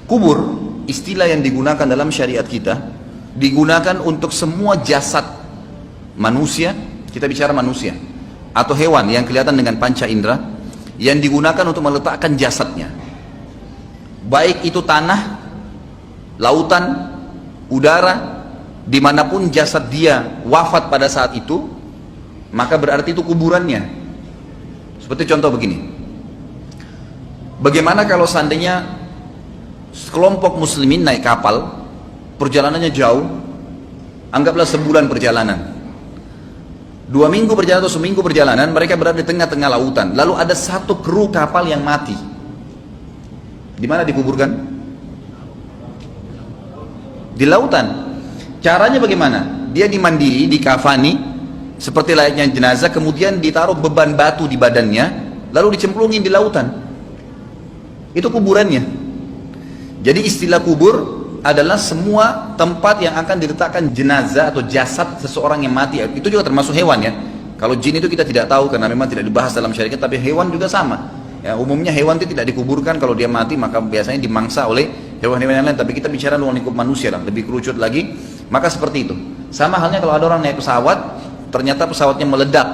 Kubur, istilah yang digunakan dalam syariat kita, digunakan untuk semua jasad manusia, kita bicara manusia, atau hewan yang kelihatan dengan panca indera, yang digunakan untuk meletakkan jasadnya. Baik itu tanah, lautan, udara, dimanapun jasad dia wafat pada saat itu, maka berarti itu kuburannya. Seperti contoh begini, bagaimana kalau seandainya sekelompok muslimin naik kapal, perjalanannya jauh, anggaplah sebulan perjalanan, 2 minggu perjalanan atau seminggu perjalanan, mereka berada di tengah-tengah lautan, lalu ada satu kru kapal yang mati. Di mana dikuburkan? Di lautan. Caranya bagaimana? Dia dimandiri, dikafani seperti layaknya jenazah, kemudian ditaruh beban batu di badannya, lalu dicemplungin di lautan. Itu kuburannya. Jadi istilah kubur adalah semua tempat yang akan diletakkan jenazah atau jasad seseorang yang mati. Itu juga termasuk hewan ya. Kalau jin itu kita tidak tahu karena memang tidak dibahas dalam syariat, tapi hewan juga sama. Ya, umumnya hewan itu tidak dikuburkan, kalau dia mati maka biasanya dimangsa oleh hewan-hewan yang lain. Tapi kita bicara luar lingkup manusia lah, lebih kerucut lagi. Maka seperti itu. Sama halnya kalau ada orang naik pesawat, ternyata pesawatnya meledak,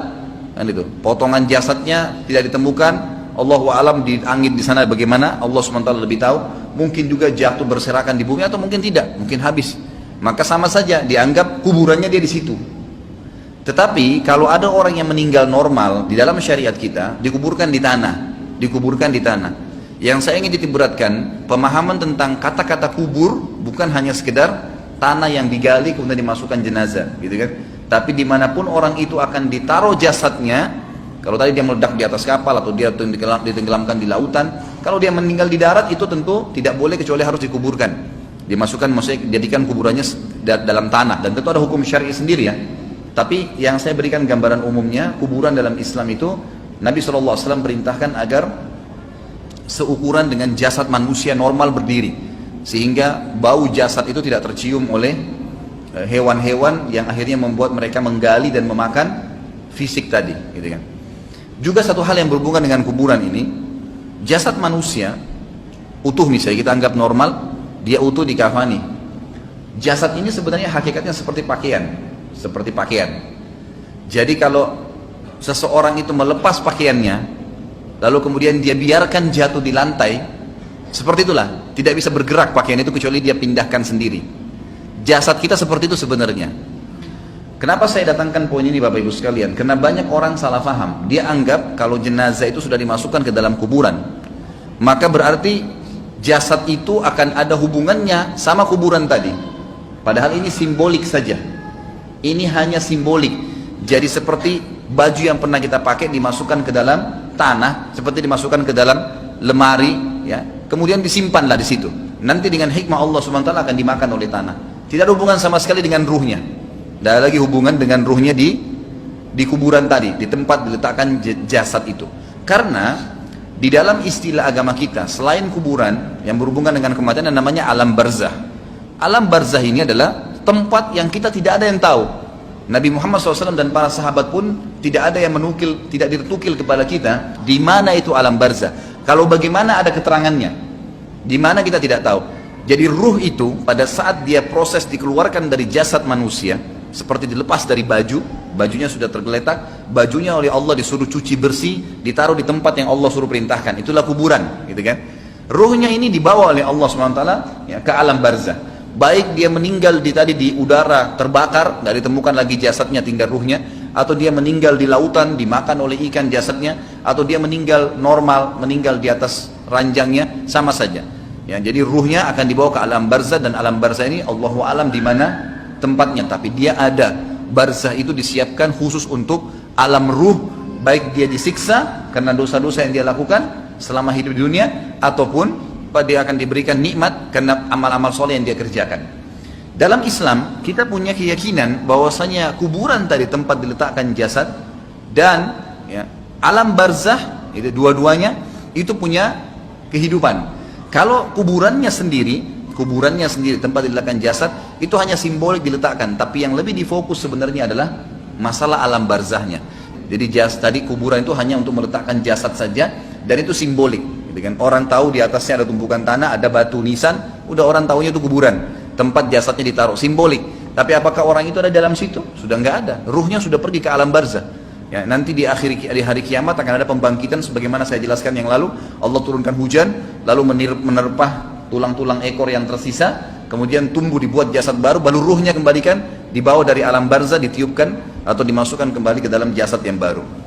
kan itu. Potongan jasadnya tidak ditemukan. Allahu alam di angin di sana bagaimana, Allah SWT lebih tahu. Mungkin juga jatuh berserakan di bumi atau mungkin tidak, mungkin habis. Maka sama saja dianggap kuburannya dia di situ. Tetapi kalau ada orang yang meninggal normal di dalam syariat kita, dikuburkan di tanah, dikuburkan di tanah. Yang saya ingin ditiberatkan, pemahaman tentang kata-kata kubur bukan hanya sekedar tanah yang digali kemudian dimasukkan jenazah, gitu kan? Tapi dimanapun orang itu akan ditaruh jasadnya. Kalau tadi dia meledak di atas kapal atau dia ditenggelamkan di lautan, kalau dia meninggal di darat itu tentu tidak boleh kecuali harus dikuburkan. Dimasukkan, maksudnya jadikan kuburannya dalam tanah, dan tentu ada hukum syar'i sendiri ya. Tapi yang saya berikan gambaran umumnya, kuburan dalam Islam itu Nabi SAW perintahkan agar seukuran dengan jasad manusia normal berdiri, sehingga bau jasad itu tidak tercium oleh hewan-hewan yang akhirnya membuat mereka menggali dan memakan fisik tadi, gitu kan. Juga satu hal yang berhubungan dengan kuburan ini, jasad manusia utuh misalnya kita anggap normal, dia utuh dikafani. Jasad ini sebenarnya hakikatnya seperti pakaian, seperti pakaian. Jadi kalau seseorang itu melepas pakaiannya, lalu kemudian dia biarkan jatuh di lantai, seperti itulah, tidak bisa bergerak pakaian itu kecuali dia pindahkan sendiri. Jasad kita seperti itu sebenarnya. Kenapa saya datangkan poin ini Bapak Ibu sekalian? Karena banyak orang salah faham. Dia anggap kalau jenazah itu sudah dimasukkan ke dalam kuburan, maka berarti jasad itu akan ada hubungannya sama kuburan tadi. Padahal ini simbolik saja. Ini hanya simbolik. Jadi seperti baju yang pernah kita pakai dimasukkan ke dalam tanah, seperti dimasukkan ke dalam lemari, ya. Kemudian disimpanlah di situ. Nanti dengan hikmah Allah SWT akan dimakan oleh tanah. Tidak ada hubungan sama sekali dengan ruhnya. Tidak ada lagi hubungan dengan ruhnya di kuburan tadi, di tempat diletakkan jasad itu. Karena di dalam istilah agama kita, selain kuburan yang berhubungan dengan kematian, yang namanya alam barzah. Alam barzah ini adalah tempat yang kita tidak ada yang tahu. Nabi Muhammad SAW dan para sahabat pun tidak ada yang menukil, tidak ditukil kepada kita di mana itu alam barzah. Kalau bagaimana ada keterangannya, di mana kita tidak tahu. Jadi ruh itu pada saat dia proses dikeluarkan dari jasad manusia, seperti dilepas dari baju, bajunya sudah tergeletak, bajunya oleh Allah disuruh cuci bersih, ditaruh di tempat yang Allah suruh perintahkan. Itulah kuburan, gitu kan? Ruhnya ini dibawa oleh Allah SWT ya, ke alam barzah. Baik dia meninggal di udara terbakar, nggak ditemukan lagi jasadnya, tinggal ruhnya, atau dia meninggal di lautan dimakan oleh ikan jasadnya, atau dia meninggal normal, meninggal di atas ranjangnya, sama saja. Ya, jadi ruhnya akan dibawa ke alam barzah, dan alam barzah ini Allahu alam di mana tempatnya, tapi dia ada. Barzah itu disiapkan khusus untuk alam ruh, baik dia disiksa karena dosa-dosa yang dia lakukan selama hidup di dunia, ataupun dia akan diberikan nikmat karena amal-amal soleh yang dia kerjakan. Dalam Islam kita punya keyakinan bahwasanya kuburan tadi tempat diletakkan jasad, dan ya, alam barzah itu dua-duanya itu punya kehidupan. Kalau kuburannya sendiri tempat diletakkan jasad itu hanya simbolik diletakkan, tapi yang lebih difokus sebenarnya adalah masalah alam barzahnya. Jadi tadi kuburan itu hanya untuk meletakkan jasad saja, dan itu simbolik, Gitu kan? Orang tahu di atasnya ada tumpukan tanah, ada batu nisan, udah orang tahunya itu kuburan, tempat jasadnya ditaruh, simbolik. Tapi apakah orang itu ada dalam situ? Sudah nggak ada. Ruhnya sudah pergi ke alam barzah. Ya, nanti di hari kiamat akan ada pembangkitan sebagaimana saya jelaskan yang lalu. Allah turunkan hujan, lalu menerpah tulang-tulang ekor yang tersisa, kemudian tumbuh dibuat jasad baru, baru ruhnya kembalikan, dibawa dari alam barzah, ditiupkan atau dimasukkan kembali ke dalam jasad yang baru.